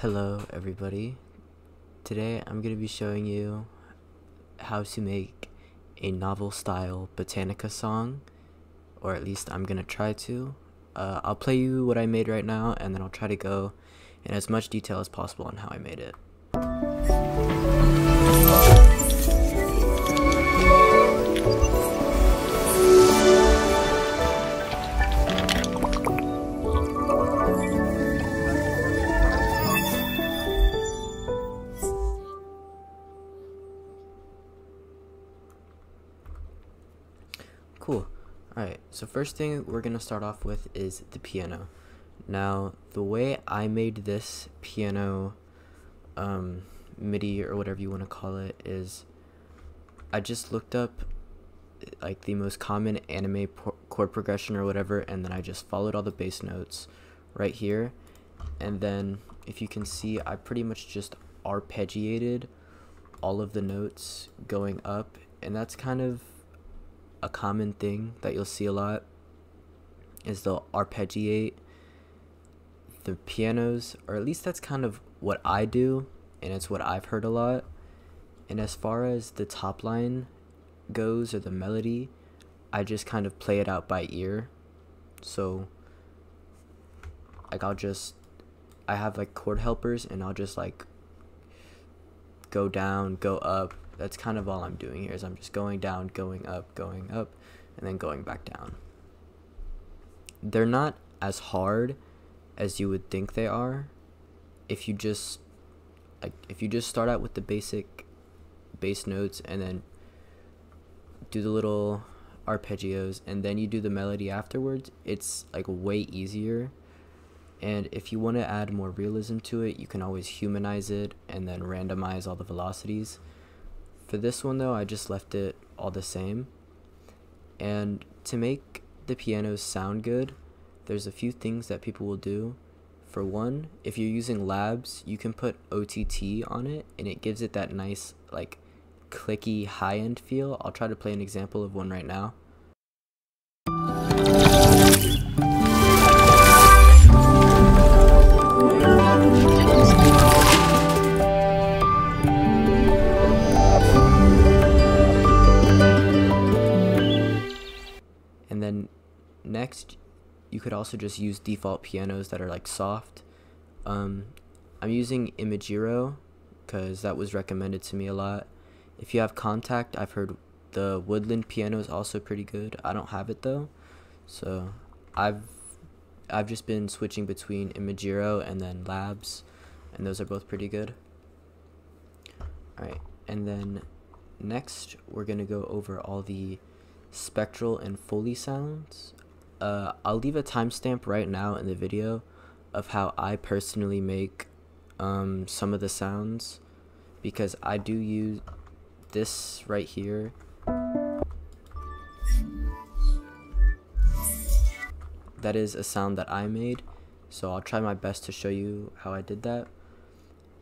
Hello everybody. Today I'm going to be showing you how to make a novel style botanica song, or at least I'm going to try to. I'll play you what I made right now, and then I'll try to go in as much detail as possible on how I made it. Cool. Alright, so first thing we're going to start off with is the piano. Now, the way I made this piano MIDI, or whatever you want to call it, is I just looked up like the most common anime chord progression or whatever, and then I just followed all the bass notes right here. And then, if you can see, I pretty much just arpeggiated all of the notes going up, and that's kind of a common thing that you'll see a lot, is they'll arpeggiate the pianos, or at least that's kind of what I do, and it's what I've heard a lot. And as far as the top line goes, or the melody, I just kind of play it out by ear. So like I have like chord helpers, and I'll just like go down, go up. That's kind of all I'm doing here, is I'm just going down, going up, and then going back down. They're not as hard as you would think they are if you just start out with the basic bass notes and then do the little arpeggios and then you do the melody afterwards. It's like way easier. And if you want to add more realism to it, you can always humanize it and then randomize all the velocities. For this one though, I just left it all the same. And to make the pianos sound good, there's a few things that people will do. For one, if you're using labs, you can put OTT on it, and it gives it that nice like clicky high-end feel. I'll try to play an example of one right now. And then next, you could also just use default pianos that are like soft. I'm using Imagiro because that was recommended to me a lot. If you have Contact, I've heard the Woodland piano is also pretty good. I don't have it though, so I've just been switching between Imagiro and then Labs, and those are both pretty good. Alright, and then next we're gonna go over all the spectral and Foley sounds. I'll leave a timestamp right now in the video of how I personally make some of the sounds, because I do use this right here. That is a sound that I made, so I'll try my best to show you how I did that.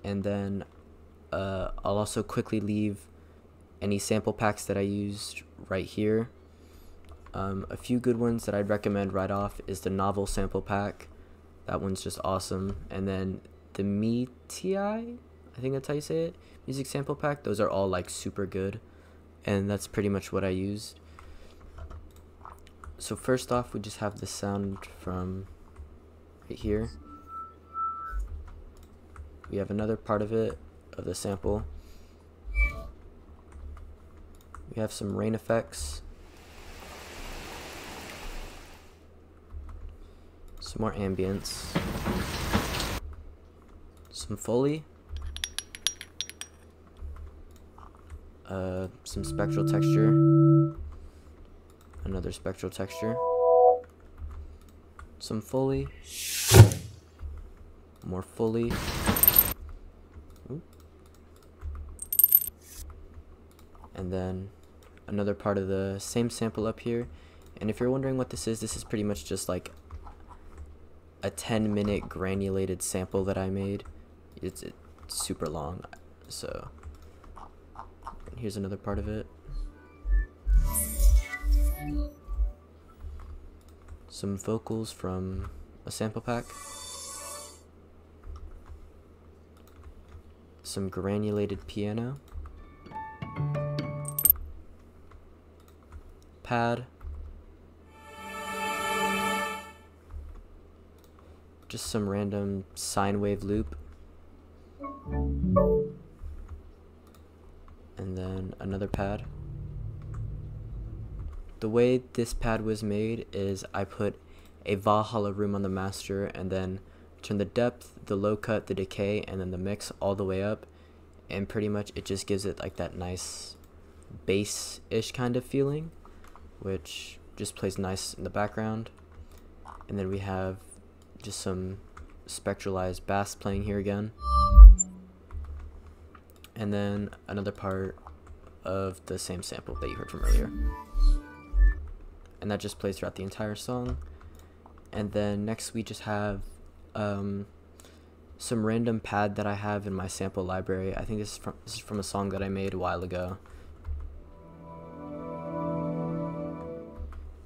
And then I'll also quickly leave any sample packs that I used right here. A few good ones that I'd recommend right off is the Novel sample pack. That one's just awesome. And then the MITI, I think that's how you say it, music sample pack. Those are all like super good, and that's pretty much what I used. So first off, we just have the sound from right here. We have another part of it, of the sample. We have some rain effects, some more ambience, some Foley, some spectral texture, another spectral texture, some Foley, more Foley, and then another part of the same sample up here. And if you're wondering what this is pretty much just like a 10-minute granulated sample that I made. It's super long. So here's another part of it. Some vocals from a sample pack. some granulated piano, pad, just some random sine wave loop, and then another pad. The way this pad was made is I put a Valhalla room on the master and then turn the depth, the low cut, the decay, and then the mix all the way up, and pretty much it just gives it like that nice bass-ish kind of feeling, which just plays nice in the background. And then we have just some spectralized bass playing here again, and then another part of the same sample that you heard from earlier, and that just plays throughout the entire song. And then next we just have some random pad that I have in my sample library. I think this is from a song that I made a while ago,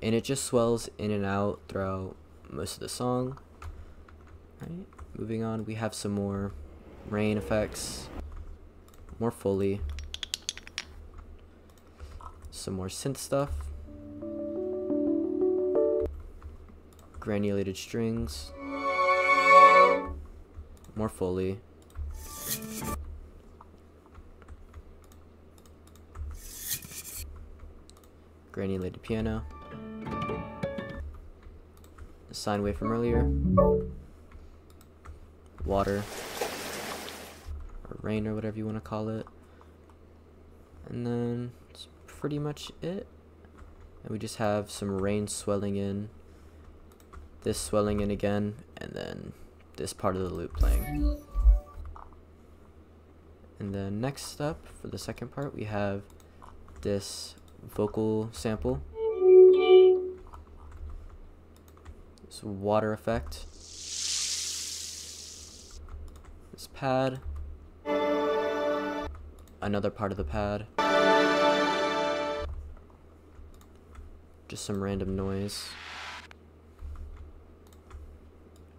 and it just swells in and out throughout most of the song. Right, moving on, we have some more rain effects, more Foley, some more synth stuff, granulated strings, more Foley, granulated piano, sine wave from earlier, water, or rain, or whatever you want to call it, and then that's pretty much it. And we just have some rain swelling in, this swelling in again, and then this part of the loop playing. And then next up, for the second part, we have this vocal sample, this water effect, this pad, another part of the pad, just some random noise,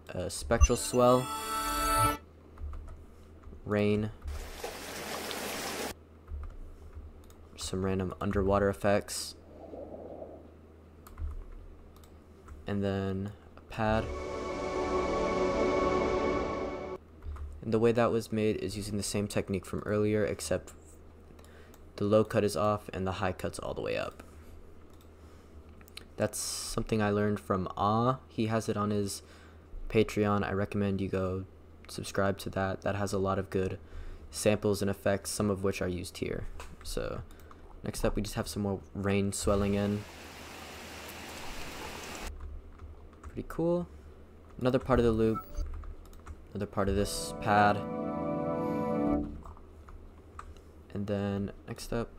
a spectral swell, rain, some random underwater effects, and then a pad. And the way that was made is using the same technique from earlier, except the low cut is off and the high cut's all the way up. That's something I learned from Ah. He has it on his Patreon. I recommend you go subscribe to that. That has a lot of good samples and effects, some of which are used here. So next up, we just have some more rain swelling in. Pretty cool. Another part of the loop, another part of this pad, and then next up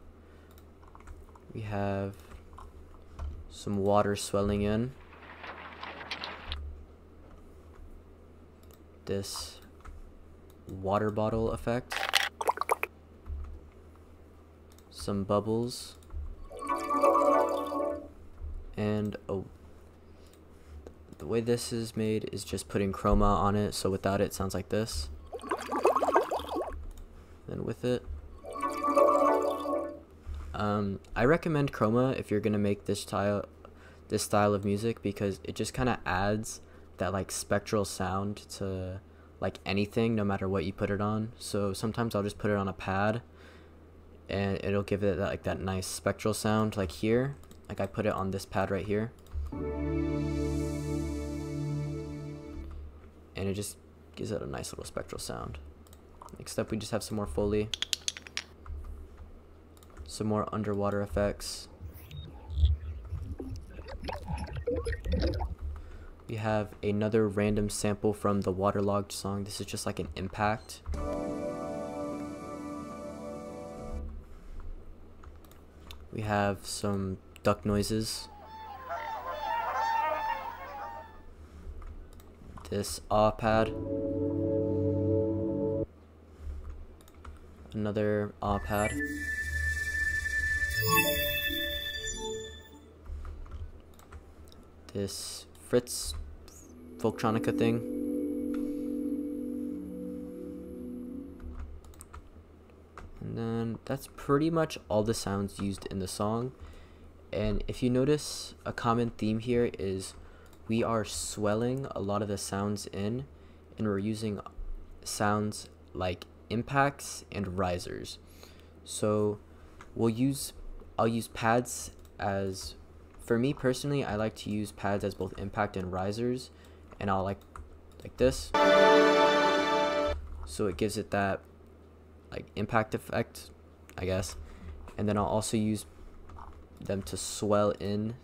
we have some water swelling in, this water bottle effect, some bubbles, and the way this is made is just putting chroma on it, so without it sounds like this. Then with it, I recommend chroma if you're gonna make this style of music, because it just kind of adds that like spectral sound to like anything, no matter what you put it on. So sometimes I'll just put it on a pad and it'll give it that nice spectral sound. Like here, like I put it on this pad right here, and it just gives it a nice little spectral sound. Next up, we just have some more Foley, some more underwater effects. We have another random sample from the Waterlogged song. This is just like an impact. We have some duck noises. This ah pad. Another ah pad. This Fritz Folktronica thing. And then that's pretty much all the sounds used in the song. And if you notice, a common theme here is we are swelling a lot of the sounds in, and we're using sounds like impacts and risers. So I'll use pads as, for me personally, I like to use pads as both impact and risers, and I'll like this, so it gives it that like impact effect, I guess. And then I'll also use them to swell in,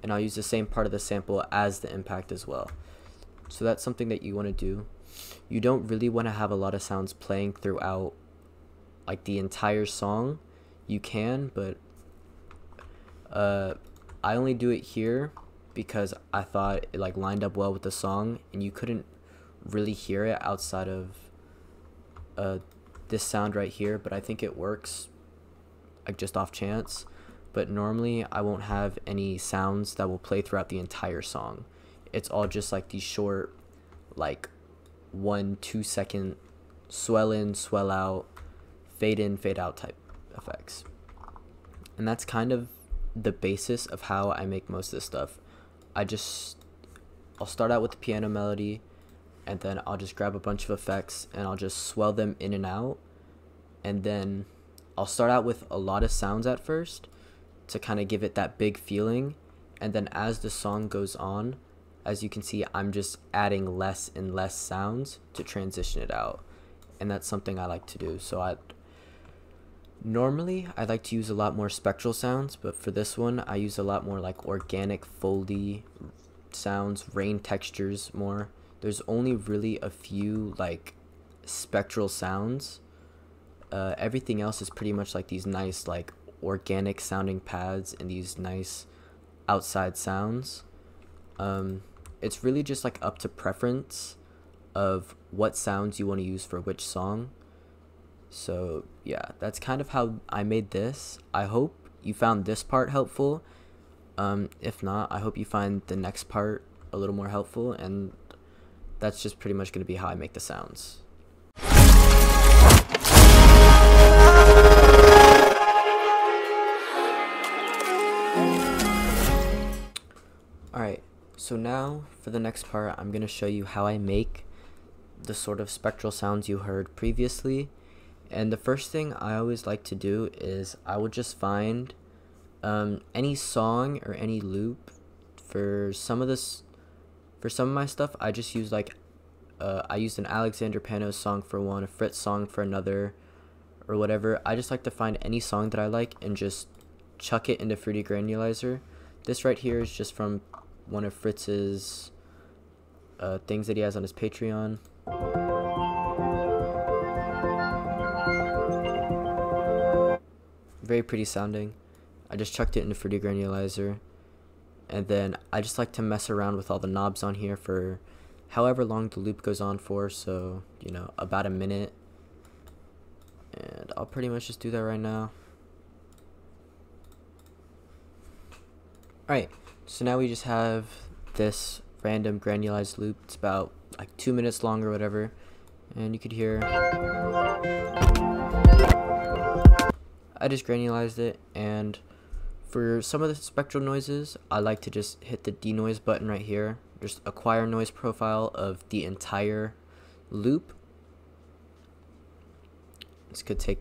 and I'll use the same part of the sample as the impact as well. So that's something that you want to do. You don't really want to have a lot of sounds playing throughout like the entire song. You can, but I only do it here because I thought it like lined up well with the song, and you couldn't really hear it outside of this sound right here, but I think it works like just off chance. But normally I won't have any sounds that will play throughout the entire song. It's all just like these short, like 1-2 second swell in, swell out, fade in, fade out type effects. And that's kind of the basis of how I make most of this stuff. I'll start out with the piano melody, and then I'll just grab a bunch of effects and I'll just swell them in and out. And then I'll start out with a lot of sounds at first to kind of give it that big feeling, and then as the song goes on, as you can see, I'm just adding less and less sounds to transition it out. And that's something I like to do. So normally I like to use a lot more spectral sounds, but for this one I use a lot more like organic foldy sounds, rain textures more. There's only really a few like spectral sounds. Everything else is pretty much like these nice like organic sounding pads and these nice outside sounds. It's really just like up to preference of what sounds you want to use for which song. So yeah, that's kind of how I made this. I hope you found this part helpful. If not, I hope you find the next part a little more helpful, and that's just pretty much going to be how I make the sounds. Alright, so now for the next part, I'm going to show you how I make the sort of spectral sounds you heard previously. And the first thing I always like to do is I would just find any song or any loop. For some of my stuff, I just use like I used an Alexander Panos song for one, a Fritz song for another, or whatever. I just like to find any song that I like and just chuck it into Fruity Granulizer. This right here is just from one of Fritz's things that he has on his Patreon. Very pretty sounding. I just chucked it into Fruity Granulizer, and then I just like to mess around with all the knobs on here for however long the loop goes on for, so you know, about a minute. And I'll pretty much just do that right now. Alright, so now we just have this random granulized loop. It's about like 2 minutes long or whatever, and you could hear I just granulized it. And for some of the spectral noises, I like to just hit the denoise button right here, just acquire noise profile of the entire loop. This could take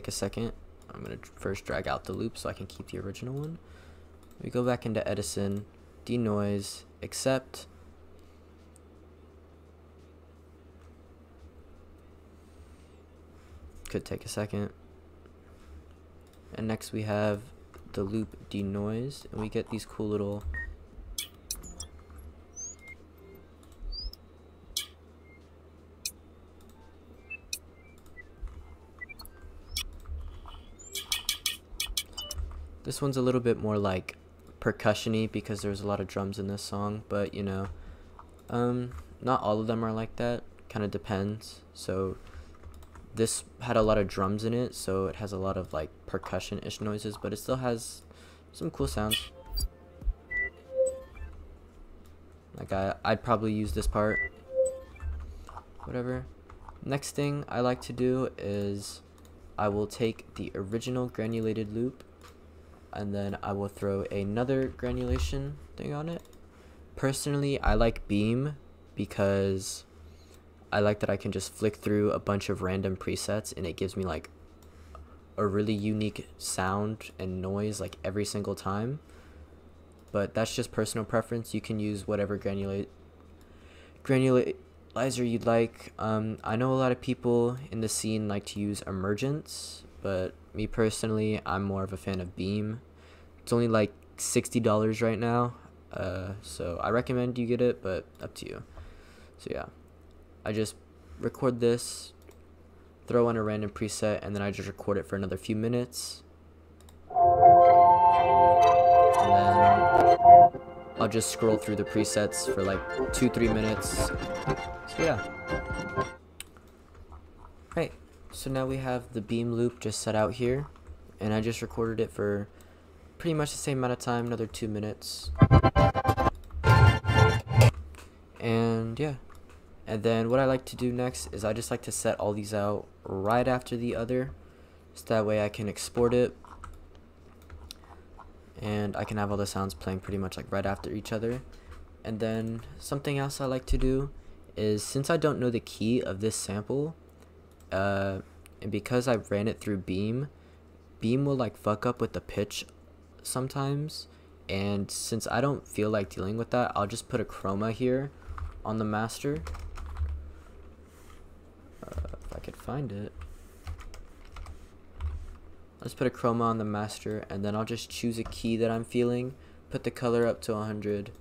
a second. I'm gonna first drag out the loop so I can keep the original one. We go back into Edison, denoise, accept. Could take a second. And next we have the loop denoise, and we get these cool little this one's a little bit more like percussion-y because there's a lot of drums in this song, but you know, not all of them are like that, kind of depends. So this had a lot of drums in it, so it has a lot of like percussion-ish noises, but it still has some cool sounds. Like I'd probably use this part, whatever. Next thing I like to do is I will take the original granulated loop and then I will throw another granulation thing on it. Personally, I like beam because I like that I can just flick through a bunch of random presets and it gives me like a really unique sound and noise like every single time. But that's just personal preference. You can use whatever granulator you'd like. I know a lot of people in the scene like to use emergence, but me personally, I'm more of a fan of beam. It's only like $60 right now, so I recommend you get it, but up to you. So yeah, I just record this, throw in a random preset, and then I just record it for another few minutes, and then I'll just scroll through the presets for like 2-3 minutes. So yeah. Right, so now we have the beam loop just set out here, and I just recorded it for pretty much the same amount of time, another 2 minutes. And yeah, and then what I like to do next is I just like to set all these out right after the other, so that way I can export it and I can have all the sounds playing pretty much like right after each other. And then something else I like to do is, since I don't know the key of this sample, and because I ran it through beam will like fuck up with the pitch sometimes, and since I don't feel like dealing with that, I'll just put a chroma here on the master. If I could find it, let's put a chroma on the master, and then I'll just choose a key that I'm feeling, put the color up to 100,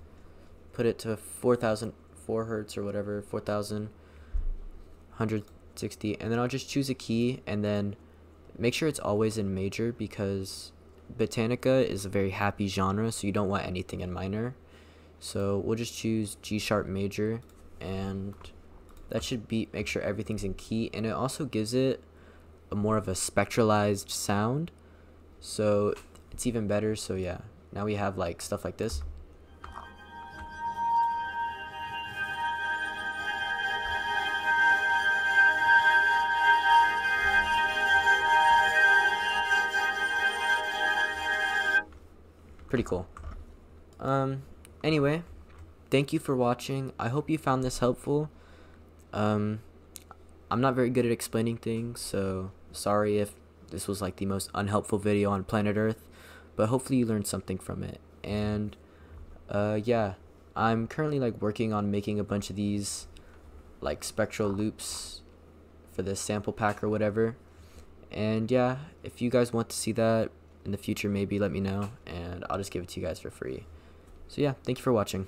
put it to 4,004 hertz or whatever, 4,160, and then I'll just choose a key, and then make sure it's always in major, because botanica is a very happy genre, so you don't want anything in minor. So we'll just choose G sharp major, and that should be, make sure everything's in key, and it also gives it a more of a spectralized sound, so it's even better. So yeah, now we have like stuff like this. Pretty cool. Anyway, thank you for watching. I hope you found this helpful. I'm not very good at explaining things, so sorry if this was like the most unhelpful video on planet Earth, but hopefully you learned something from it. And yeah, I'm currently like working on making a bunch of these like spectral loops for this sample pack or whatever. And yeah, if you guys want to see that in the future, maybe let me know and I'll just give it to you guys for free. So yeah, thank you for watching.